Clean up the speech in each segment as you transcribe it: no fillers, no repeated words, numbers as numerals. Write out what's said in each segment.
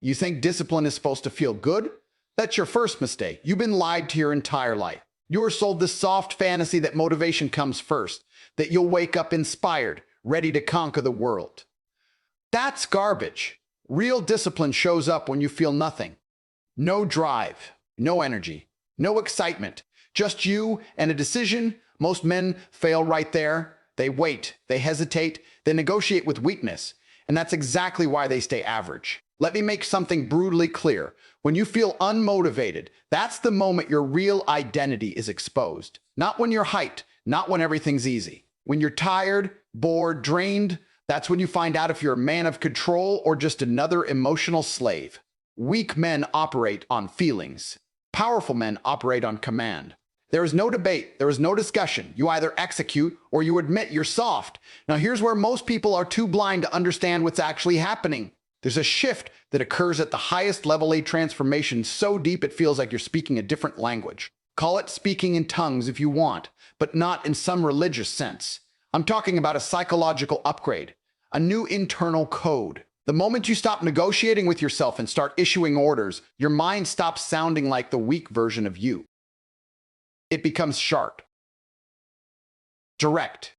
You think discipline is supposed to feel good? That's your first mistake. You've been lied to your entire life. You were sold this soft fantasy that motivation comes first, that you'll wake up inspired, ready to conquer the world. That's garbage. Real discipline shows up when you feel nothing. No drive, no energy, no excitement. Just you and a decision. Most men fail right there. They wait, they hesitate, they negotiate with weakness. And that's exactly why they stay average. Let me make something brutally clear. When you feel unmotivated, that's the moment your real identity is exposed. Not when you're hyped, not when everything's easy. When you're tired, bored, drained, that's when you find out if you're a man of control or just another emotional slave. Weak men operate on feelings. Powerful men operate on command. There is no debate. There is no discussion. You either execute or you admit you're soft. Now here's where most people are too blind to understand what's actually happening. There's a shift that occurs at the highest level, a transformation so deep it feels like you're speaking a different language. Call it speaking in tongues if you want, but not in some religious sense. I'm talking about a psychological upgrade, a new internal code. The moment you stop negotiating with yourself and start issuing orders, your mind stops sounding like the weak version of you. It becomes sharp, direct,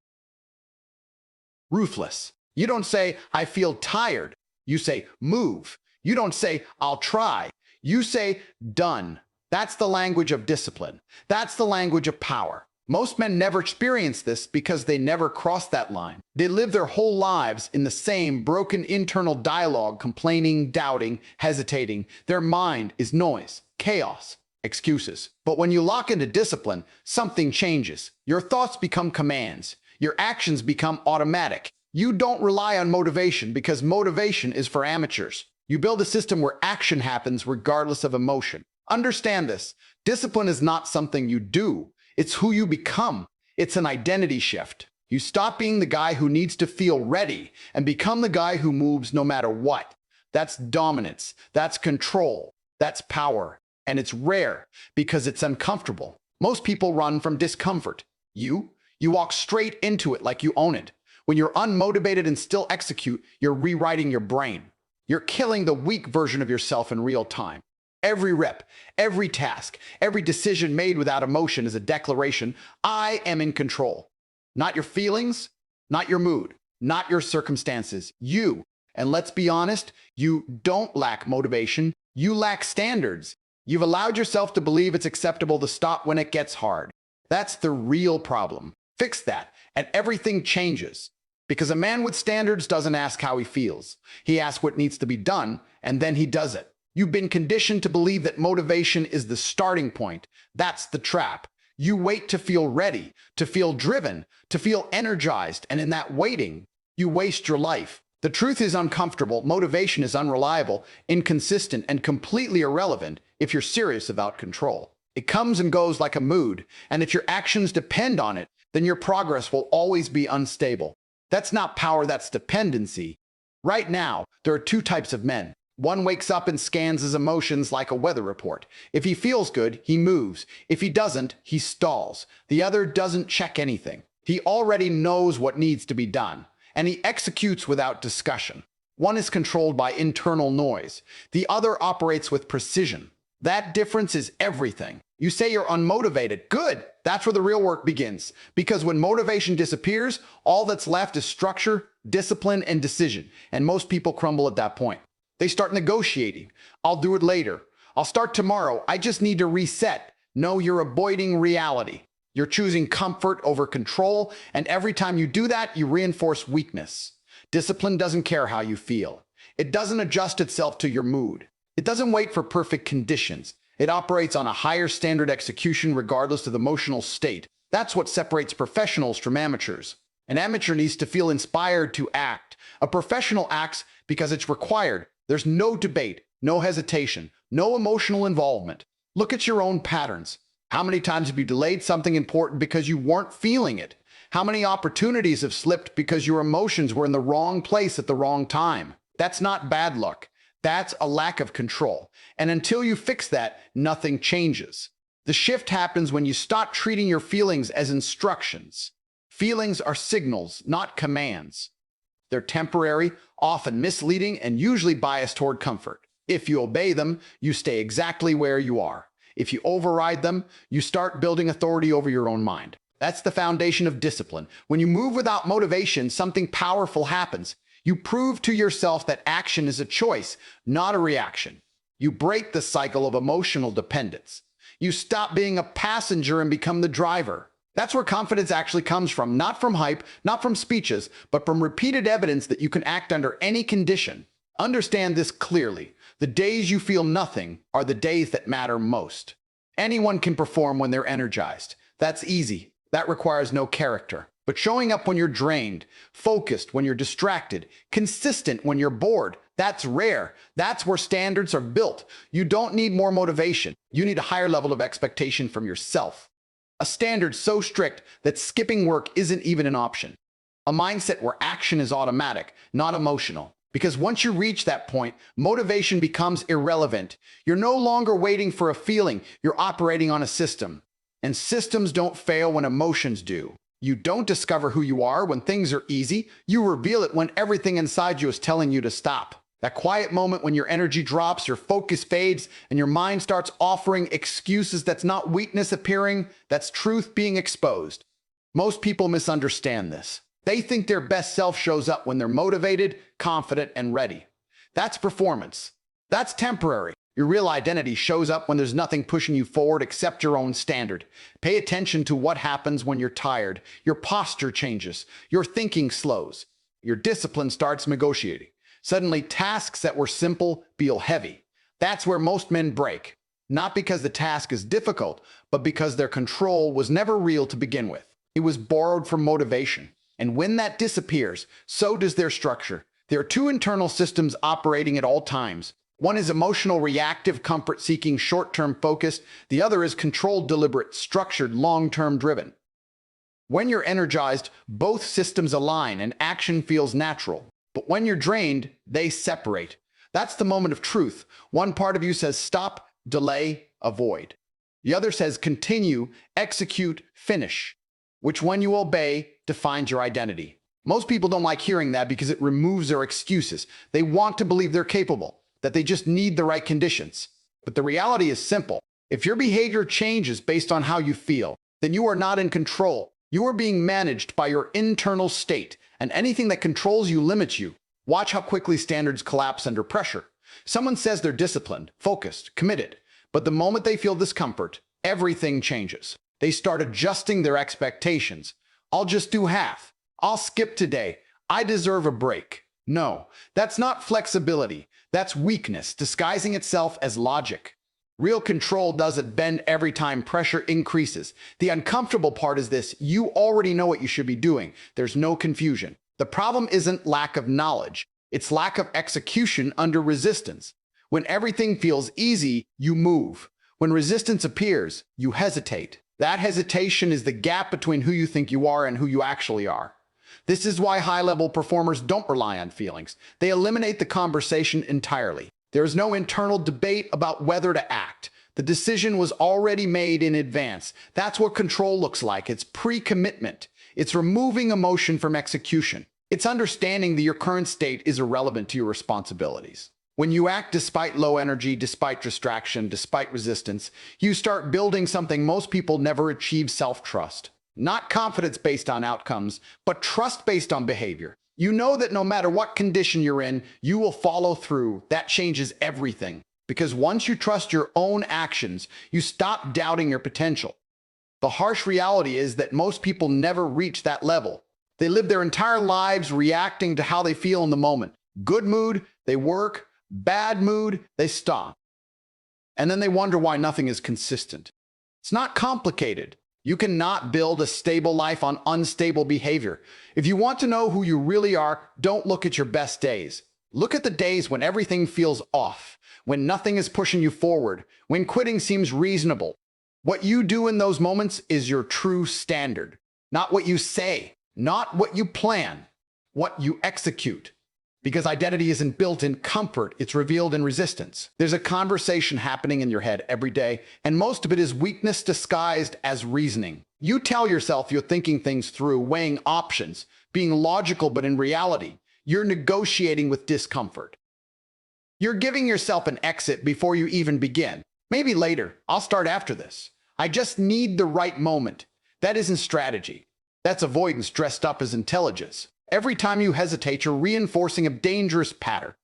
ruthless. You don't say, I feel tired. You say, move. You don't say, I'll try. You say, done. That's the language of discipline. That's the language of power. Most men never experience this because they never cross that line. They live their whole lives in the same broken internal dialogue, complaining, doubting, hesitating. Their mind is noise, chaos, excuses. But when you lock into discipline, something changes. Your thoughts become commands. Your actions become automatic. You don't rely on motivation because motivation is for amateurs. You build a system where action happens regardless of emotion. Understand this. Discipline is not something you do. It's who you become. It's an identity shift. You stop being the guy who needs to feel ready and become the guy who moves no matter what. That's dominance. That's control. That's power. And it's rare because it's uncomfortable. Most people run from discomfort. You walk straight into it like you own it. When you're unmotivated and still execute, you're rewriting your brain. You're killing the weak version of yourself in real time. Every rep, every task, every decision made without emotion is a declaration, I am in control. Not your feelings, not your mood, not your circumstances, you. And let's be honest, you don't lack motivation, you lack standards. You've allowed yourself to believe it's acceptable to stop when it gets hard. That's the real problem. Fix that, and everything changes. Because a man with standards doesn't ask how he feels. He asks what needs to be done, and then he does it. You've been conditioned to believe that motivation is the starting point. That's the trap. You wait to feel ready, to feel driven, to feel energized, and in that waiting, you waste your life. The truth is uncomfortable. Motivation is unreliable, inconsistent, and completely irrelevant if you're serious about control. It comes and goes like a mood, and if your actions depend on it, then your progress will always be unstable. That's not power, that's dependency. Right now, there are two types of men. One wakes up and scans his emotions like a weather report. If he feels good, he moves. If he doesn't, he stalls. The other doesn't check anything. He already knows what needs to be done, and he executes without discussion. One is controlled by internal noise. The other operates with precision. That difference is everything. You say you're unmotivated. Good. That's where the real work begins. Because when motivation disappears, all that's left is structure, discipline, and decision. And most people crumble at that point. They start negotiating. I'll do it later. I'll start tomorrow. I just need to reset. No, you're avoiding reality. You're choosing comfort over control, and every time you do that, you reinforce weakness. Discipline doesn't care how you feel. It doesn't adjust itself to your mood. It doesn't wait for perfect conditions. It operates on a higher standard execution regardless of the emotional state. That's what separates professionals from amateurs. An amateur needs to feel inspired to act. A professional acts because it's required. There's no debate, no hesitation, no emotional involvement. Look at your own patterns. How many times have you delayed something important because you weren't feeling it? How many opportunities have slipped because your emotions were in the wrong place at the wrong time? That's not bad luck. That's a lack of control. And until you fix that, nothing changes. The shift happens when you stop treating your feelings as instructions. Feelings are signals, not commands. They're temporary, often misleading, and usually biased toward comfort. If you obey them, you stay exactly where you are. If you override them, you start building authority over your own mind. That's the foundation of discipline. When you move without motivation, something powerful happens. You prove to yourself that action is a choice, not a reaction. You break the cycle of emotional dependence. You stop being a passenger and become the driver. That's where confidence actually comes from, not from hype, not from speeches, but from repeated evidence that you can act under any condition. Understand this clearly. The days you feel nothing are the days that matter most. Anyone can perform when they're energized. That's easy. That requires no character. But showing up when you're drained, focused when you're distracted, consistent when you're bored, that's rare. That's where standards are built. You don't need more motivation. You need a higher level of expectation from yourself. A standard so strict that skipping work isn't even an option. A mindset where action is automatic, not emotional. Because once you reach that point, motivation becomes irrelevant. You're no longer waiting for a feeling. You're operating on a system. And systems don't fail when emotions do. You don't discover who you are when things are easy. You reveal it when everything inside you is telling you to stop. That quiet moment when your energy drops, your focus fades, and your mind starts offering excuses. That's not weakness appearing, that's truth being exposed. Most people misunderstand this. They think their best self shows up when they're motivated, confident, and ready. That's performance. That's temporary. Your real identity shows up when there's nothing pushing you forward except your own standard. Pay attention to what happens when you're tired. Your posture changes. Your thinking slows. Your discipline starts negotiating. Suddenly, tasks that were simple feel heavy. That's where most men break. Not because the task is difficult, but because their control was never real to begin with. It was borrowed from motivation. And when that disappears, so does their structure. There are two internal systems operating at all times. One is emotional, reactive, comfort-seeking, short-term focused. The other is controlled, deliberate, structured, long-term driven. When you're energized, both systems align and action feels natural. But when you're drained, they separate. That's the moment of truth. One part of you says stop, delay, avoid. The other says continue, execute, finish. Which one you obey defines your identity. Most people don't like hearing that because it removes their excuses. They want to believe they're capable, that they just need the right conditions. But the reality is simple. If your behavior changes based on how you feel, then you are not in control. You are being managed by your internal state, and anything that controls you limits you. Watch how quickly standards collapse under pressure. Someone says they're disciplined, focused, committed, but the moment they feel discomfort, everything changes. They start adjusting their expectations. I'll just do half. I'll skip today. I deserve a break. No, that's not flexibility. That's weakness, disguising itself as logic. Real control doesn't bend every time pressure increases. The uncomfortable part is this: you already know what you should be doing. There's no confusion. The problem isn't lack of knowledge. It's lack of execution under resistance. When everything feels easy, you move. When resistance appears, you hesitate. That hesitation is the gap between who you think you are and who you actually are. This is why high-level performers don't rely on feelings. They eliminate the conversation entirely. There is no internal debate about whether to act. The decision was already made in advance. That's what control looks like. It's pre-commitment. It's removing emotion from execution. It's understanding that your current state is irrelevant to your responsibilities. When you act despite low energy, despite distraction, despite resistance, you start building something most people never achieve: self-trust. Not confidence based on outcomes, but trust based on behavior. You know that no matter what condition you're in, you will follow through. That changes everything. Because once you trust your own actions, you stop doubting your potential. The harsh reality is that most people never reach that level. They live their entire lives reacting to how they feel in the moment. Good mood, they work. Bad mood, they stop. And then they wonder why nothing is consistent. It's not complicated. You cannot build a stable life on unstable behavior. If you want to know who you really are, don't look at your best days. Look at the days when everything feels off, when nothing is pushing you forward, when quitting seems reasonable. What you do in those moments is your true standard. Not what you say, not what you plan, what you execute. Because identity isn't built in comfort, it's revealed in resistance. There's a conversation happening in your head every day, and most of it is weakness disguised as reasoning. You tell yourself you're thinking things through, weighing options, being logical, but in reality, you're negotiating with discomfort. You're giving yourself an exit before you even begin. Maybe later. I'll start after this. I just need the right moment. That isn't strategy. That's avoidance dressed up as intelligence. Every time you hesitate, you're reinforcing a dangerous pattern.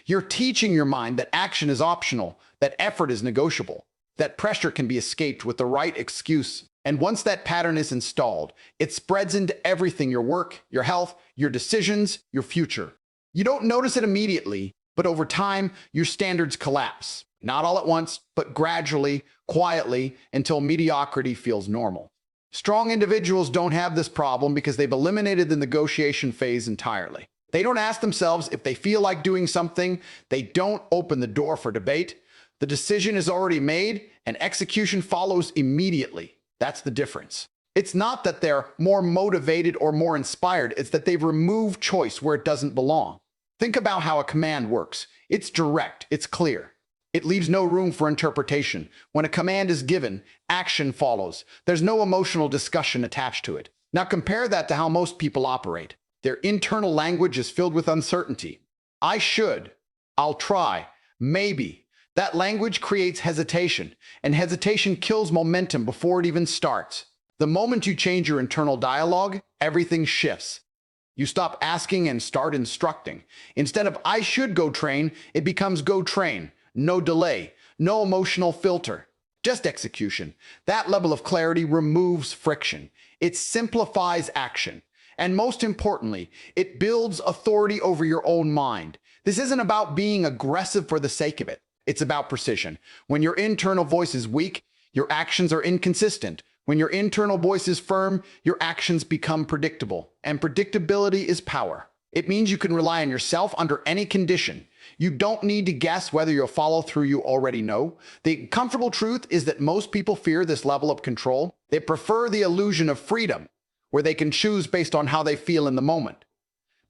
You're teaching your mind that action is optional, that effort is negotiable, that pressure can be escaped with the right excuse. And once that pattern is installed, it spreads into everything: your work, your health, your decisions, your future. You don't notice it immediately, but over time, your standards collapse. Not all at once, but gradually, quietly, until mediocrity feels normal. Strong individuals don't have this problem because they've eliminated the negotiation phase entirely. They don't ask themselves if they feel like doing something. They don't open the door for debate. The decision is already made, and execution follows immediately. That's the difference. It's not that they're more motivated or more inspired. It's that they've removed choice where it doesn't belong. Think about how a command works. It's direct. It's clear. It leaves no room for interpretation. When a command is given, action follows. There's no emotional discussion attached to it. Now compare that to how most people operate. Their internal language is filled with uncertainty. I should. I'll try. Maybe. That language creates hesitation, and hesitation kills momentum before it even starts. The moment you change your internal dialogue, everything shifts. You stop asking and start instructing. Instead of "I should go train," it becomes "go train." No delay, no emotional filter, just execution. That level of clarity removes friction. It simplifies action. And most importantly, it builds authority over your own mind. This isn't about being aggressive for the sake of it. It's about precision. When your internal voice is weak, your actions are inconsistent. When your internal voice is firm, your actions become predictable. And predictability is power. It means you can rely on yourself under any condition. You don't need to guess whether you'll follow through. You already know. The comfortable truth is that most people fear this level of control. They prefer the illusion of freedom, where they can choose based on how they feel in the moment.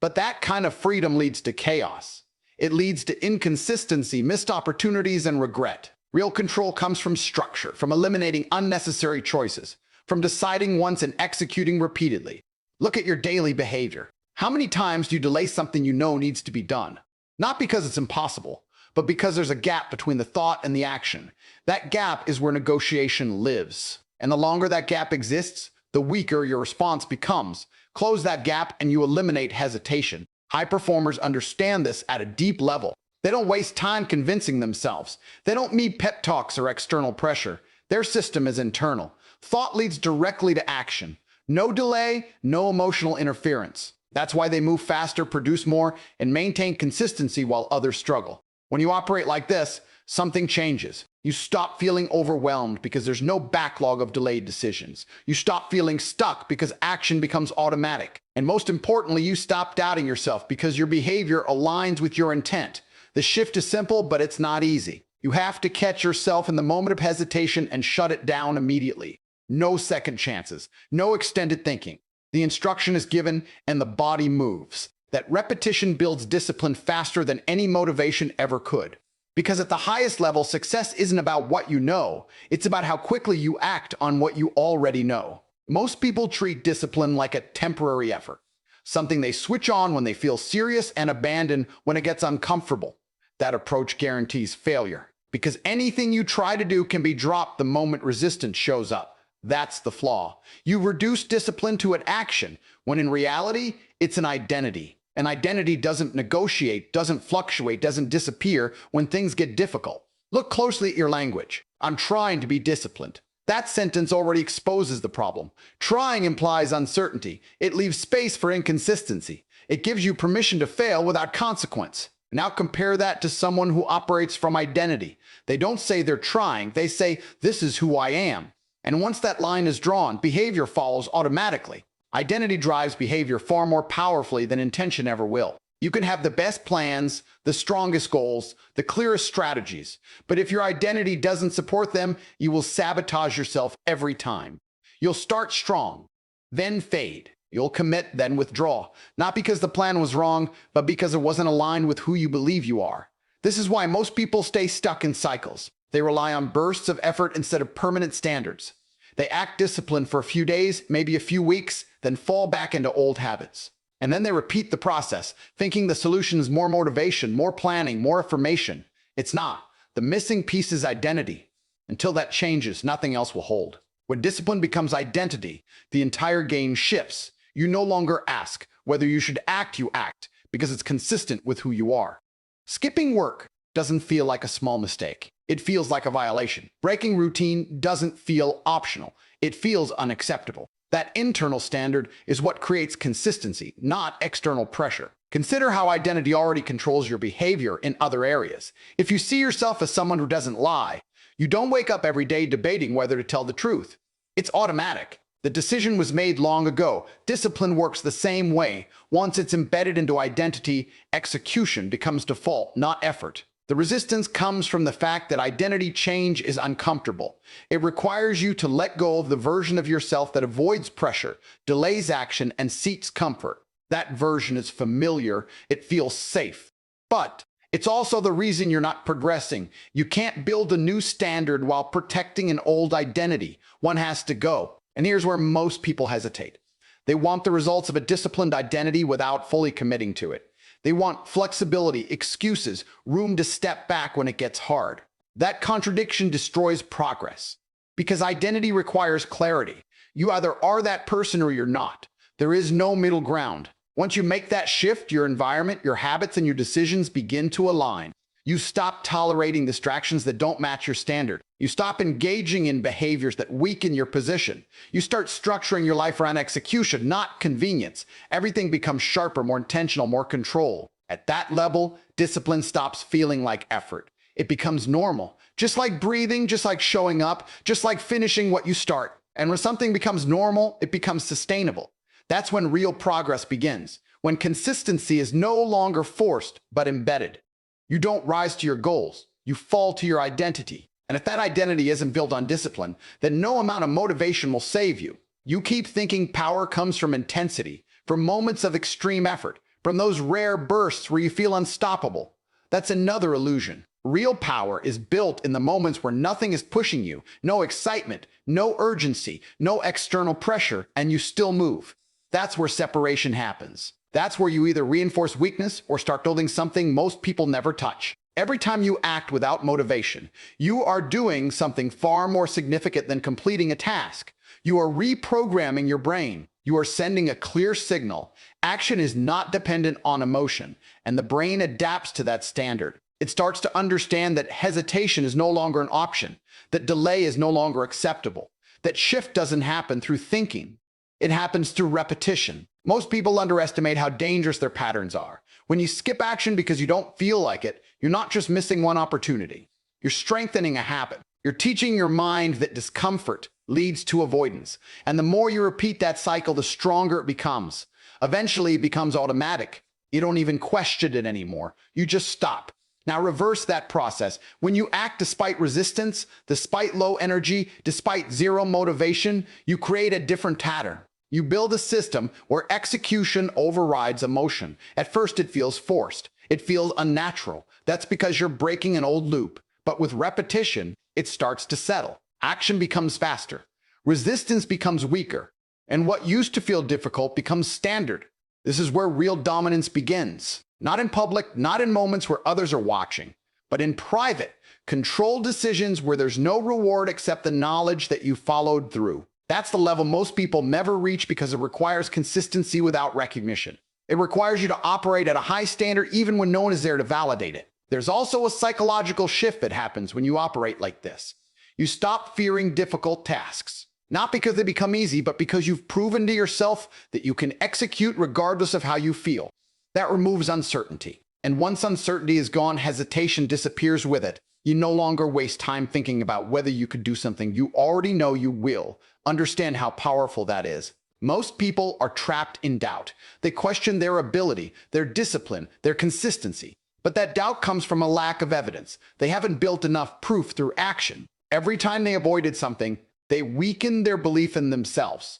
But that kind of freedom leads to chaos. It leads to inconsistency, missed opportunities, and regret. Real control comes from structure, from eliminating unnecessary choices, from deciding once and executing repeatedly. Look at your daily behavior. How many times do you delay something you know needs to be done? Not because it's impossible, but because there's a gap between the thought and the action. That gap is where negotiation lives. And the longer that gap exists, the weaker your response becomes. Close that gap and you eliminate hesitation. High performers understand this at a deep level. They don't waste time convincing themselves. They don't need pep talks or external pressure. Their system is internal. Thought leads directly to action. No delay, no emotional interference. That's why they move faster, produce more, and maintain consistency while others struggle. When you operate like this, something changes. You stop feeling overwhelmed because there's no backlog of delayed decisions. You stop feeling stuck because action becomes automatic. And most importantly, you stop doubting yourself because your behavior aligns with your intent. The shift is simple, but it's not easy. You have to catch yourself in the moment of hesitation and shut it down immediately. No second chances, no extended thinking. The instruction is given and the body moves. That repetition builds discipline faster than any motivation ever could. Because at the highest level, success isn't about what you know. It's about how quickly you act on what you already know. Most people treat discipline like a temporary effort, something they switch on when they feel serious and abandon when it gets uncomfortable. That approach guarantees failure, because anything you try to do can be dropped the moment resistance shows up. That's the flaw. You reduce discipline to an action, when in reality, it's an identity. An identity doesn't negotiate, doesn't fluctuate, doesn't disappear when things get difficult. Look closely at your language. I'm trying to be disciplined. That sentence already exposes the problem. Trying implies uncertainty. It leaves space for inconsistency. It gives you permission to fail without consequence. Now compare that to someone who operates from identity. They don't say they're trying, they say, "This is who I am." And once that line is drawn, behavior follows automatically. Identity drives behavior far more powerfully than intention ever will. You can have the best plans, the strongest goals, the clearest strategies, but if your identity doesn't support them, you will sabotage yourself every time. You'll start strong, then fade. You'll commit, then withdraw. Not because the plan was wrong, but because it wasn't aligned with who you believe you are. This is why most people stay stuck in cycles. They rely on bursts of effort instead of permanent standards. They act disciplined for a few days, maybe a few weeks, then fall back into old habits. And then they repeat the process, thinking the solution is more motivation, more planning, more affirmation. It's not. The missing piece is identity. Until that changes, nothing else will hold. When discipline becomes identity, the entire game shifts. You no longer ask whether you should act, you act, because it's consistent with who you are. Skipping work doesn't feel like a small mistake. It feels like a violation. Breaking routine doesn't feel optional. It feels unacceptable. That internal standard is what creates consistency, not external pressure. Consider how identity already controls your behavior in other areas. If you see yourself as someone who doesn't lie, you don't wake up every day debating whether to tell the truth. It's automatic. The decision was made long ago. Discipline works the same way. Once it's embedded into identity, execution becomes default, not effort. The resistance comes from the fact that identity change is uncomfortable. It requires you to let go of the version of yourself that avoids pressure, delays action, and seeks comfort. That version is familiar. It feels safe. But it's also the reason you're not progressing. You can't build a new standard while protecting an old identity. One has to go. And here's where most people hesitate. They want the results of a disciplined identity without fully committing to it. They want flexibility, excuses, room to step back when it gets hard. That contradiction destroys progress. Because identity requires clarity. You either are that person or you're not. There is no middle ground. Once you make that shift, your environment, your habits, and your decisions begin to align. You stop tolerating distractions that don't match your standard. You stop engaging in behaviors that weaken your position. You start structuring your life around execution, not convenience. Everything becomes sharper, more intentional, more controlled. At that level, discipline stops feeling like effort. It becomes normal. Just like breathing, just like showing up, just like finishing what you start. And when something becomes normal, it becomes sustainable. That's when real progress begins. When consistency is no longer forced, but embedded. You don't rise to your goals. You fall to your identity. And if that identity isn't built on discipline, then no amount of motivation will save you. You keep thinking power comes from intensity, from moments of extreme effort, from those rare bursts where you feel unstoppable. That's another illusion. Real power is built in the moments where nothing is pushing you, no excitement, no urgency, no external pressure, and you still move. That's where separation happens. That's where you either reinforce weakness or start building something most people never touch. Every time you act without motivation, you are doing something far more significant than completing a task. You are reprogramming your brain. You are sending a clear signal. Action is not dependent on emotion, and the brain adapts to that standard. It starts to understand that hesitation is no longer an option, that delay is no longer acceptable, that shift doesn't happen through thinking. It happens through repetition. Most people underestimate how dangerous their patterns are. When you skip action because you don't feel like it, you're not just missing one opportunity. You're strengthening a habit. You're teaching your mind that discomfort leads to avoidance. And the more you repeat that cycle, the stronger it becomes. Eventually, it becomes automatic. You don't even question it anymore. You just stop. Now reverse that process. When you act despite resistance, despite low energy, despite zero motivation, you create a different pattern. You build a system where execution overrides emotion. At first, it feels forced. It feels unnatural. That's because you're breaking an old loop. But with repetition, it starts to settle. Action becomes faster. Resistance becomes weaker. And what used to feel difficult becomes standard. This is where real dominance begins. Not in public, not in moments where others are watching, but in private, controlled decisions where there's no reward except the knowledge that you followed through. That's the level most people never reach because it requires consistency without recognition. It requires you to operate at a high standard even when no one is there to validate it. There's also a psychological shift that happens when you operate like this. You stop fearing difficult tasks. Not because they become easy, but because you've proven to yourself that you can execute regardless of how you feel. That removes uncertainty. And once uncertainty is gone, hesitation disappears with it. You no longer waste time thinking about whether you could do something you already know you will. Understand how powerful that is. Most people are trapped in doubt. They question their ability, their discipline, their consistency. But that doubt comes from a lack of evidence. They haven't built enough proof through action. Every time they avoided something, they weakened their belief in themselves.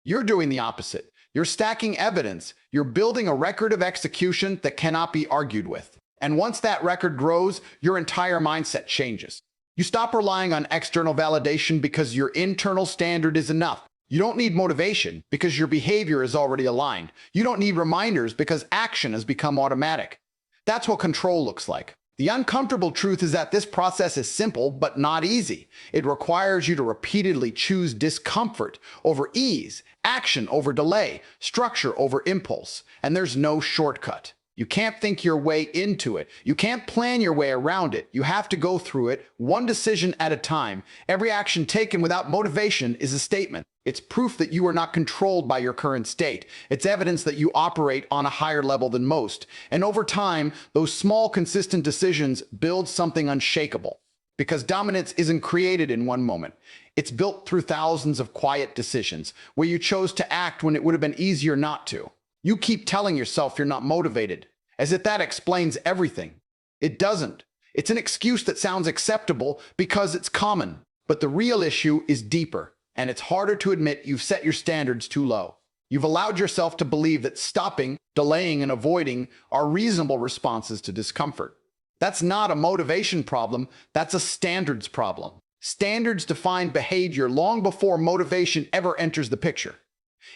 You're doing the opposite. You're stacking evidence. You're building a record of execution that cannot be argued with. And once that record grows, your entire mindset changes. You stop relying on external validation because your internal standard is enough. You don't need motivation because your behavior is already aligned. You don't need reminders because action has become automatic. That's what control looks like. The uncomfortable truth is that this process is simple but not easy. It requires you to repeatedly choose discomfort over ease, action over delay, structure over impulse, and there's no shortcut. You can't think your way into it. You can't plan your way around it. You have to go through it, one decision at a time. Every action taken without motivation is a statement. It's proof that you are not controlled by your current state. It's evidence that you operate on a higher level than most. And over time, those small, consistent decisions build something unshakable. Because dominance isn't created in one moment. It's built through thousands of quiet decisions where you chose to act when it would have been easier not to. You keep telling yourself you're not motivated, as if that explains everything. It doesn't. It's an excuse that sounds acceptable because it's common. But the real issue is deeper, and it's harder to admit you've set your standards too low. You've allowed yourself to believe that stopping, delaying, and avoiding are reasonable responses to discomfort. That's not a motivation problem, that's a standards problem. Standards define behavior long before motivation ever enters the picture.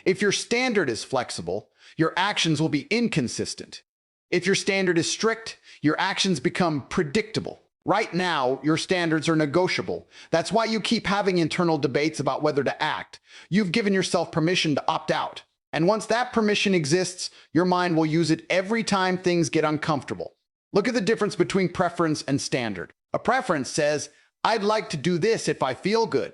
If your standard is flexible, your actions will be inconsistent. If your standard is strict, your actions become predictable. Right now, your standards are negotiable. That's why you keep having internal debates about whether to act. You've given yourself permission to opt out. And once that permission exists, your mind will use it every time things get uncomfortable. Look at the difference between preference and standard. A preference says, I'd like to do this if I feel good.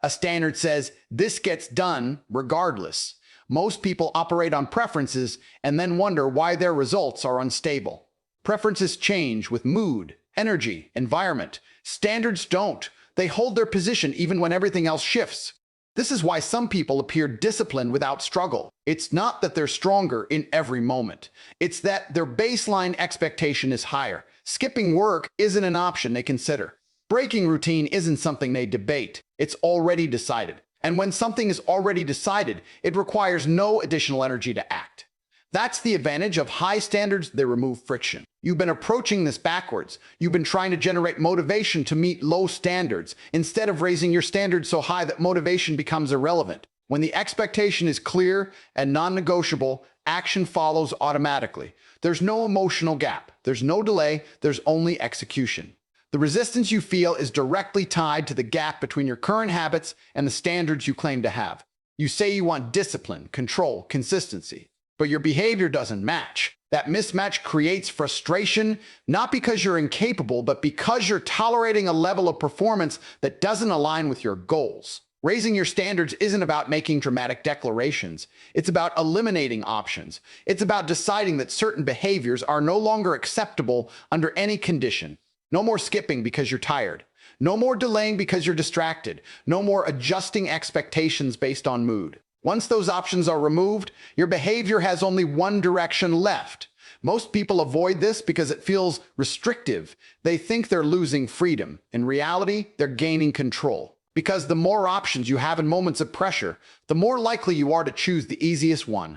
A standard says, this gets done regardless. Most people operate on preferences and then wonder why their results are unstable. Preferences change with mood, energy, environment. Standards don't. They hold their position even when everything else shifts. This is why some people appear disciplined without struggle. It's not that they're stronger in every moment. It's that their baseline expectation is higher. Skipping work isn't an option they consider. Breaking routine isn't something they debate. It's already decided. And when something is already decided, it requires no additional energy to act. That's the advantage of high standards. They remove friction. You've been approaching this backwards. You've been trying to generate motivation to meet low standards instead of raising your standards so high that motivation becomes irrelevant. When the expectation is clear and non-negotiable, action follows automatically. There's no emotional gap. There's no delay. There's only execution. The resistance you feel is directly tied to the gap between your current habits and the standards you claim to have. You say you want discipline, control, consistency, but your behavior doesn't match. That mismatch creates frustration, not because you're incapable, but because you're tolerating a level of performance that doesn't align with your goals. Raising your standards isn't about making dramatic declarations. It's about eliminating options. It's about deciding that certain behaviors are no longer acceptable under any condition. No more skipping because you're tired. No more delaying because you're distracted. No more adjusting expectations based on mood. Once those options are removed, your behavior has only one direction left. Most people avoid this because it feels restrictive. They think they're losing freedom. In reality, they're gaining control. Because the more options you have in moments of pressure, the more likely you are to choose the easiest one.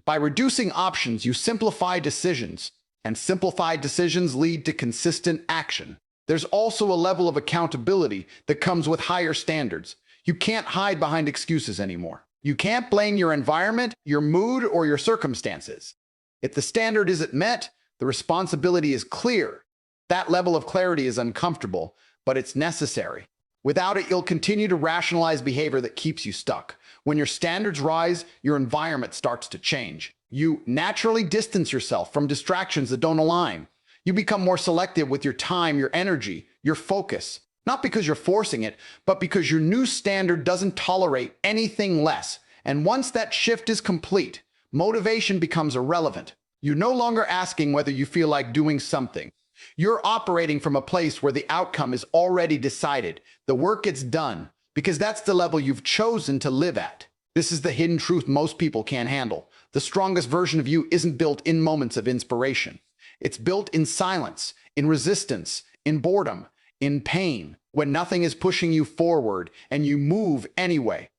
By reducing options, you simplify decisions. And simplified decisions lead to consistent action. There's also a level of accountability that comes with higher standards. You can't hide behind excuses anymore. You can't blame your environment, your mood, or your circumstances. If the standard isn't met, the responsibility is clear. That level of clarity is uncomfortable, but it's necessary. Without it, you'll continue to rationalize behavior that keeps you stuck. When your standards rise, your environment starts to change. You naturally distance yourself from distractions that don't align. You become more selective with your time, your energy, your focus. Not because you're forcing it, but because your new standard doesn't tolerate anything less. And once that shift is complete, motivation becomes irrelevant. You're no longer asking whether you feel like doing something. You're operating from a place where the outcome is already decided. The work gets done, because that's the level you've chosen to live at. This is the hidden truth most people can't handle. The strongest version of you isn't built in moments of inspiration. It's built in silence, in resistance, in boredom, in pain, when nothing is pushing you forward and you move anyway.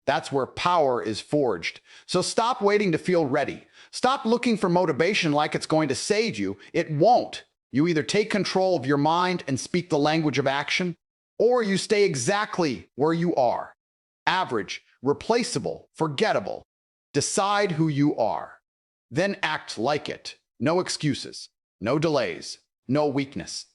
That's where power is forged. So stop waiting to feel ready. Stop looking for motivation like it's going to save you. It won't. You either take control of your mind and speak the language of action, or you stay exactly where you are. average, replaceable, forgettable. Decide who you are. Then act like it. No excuses, no delays, no weakness.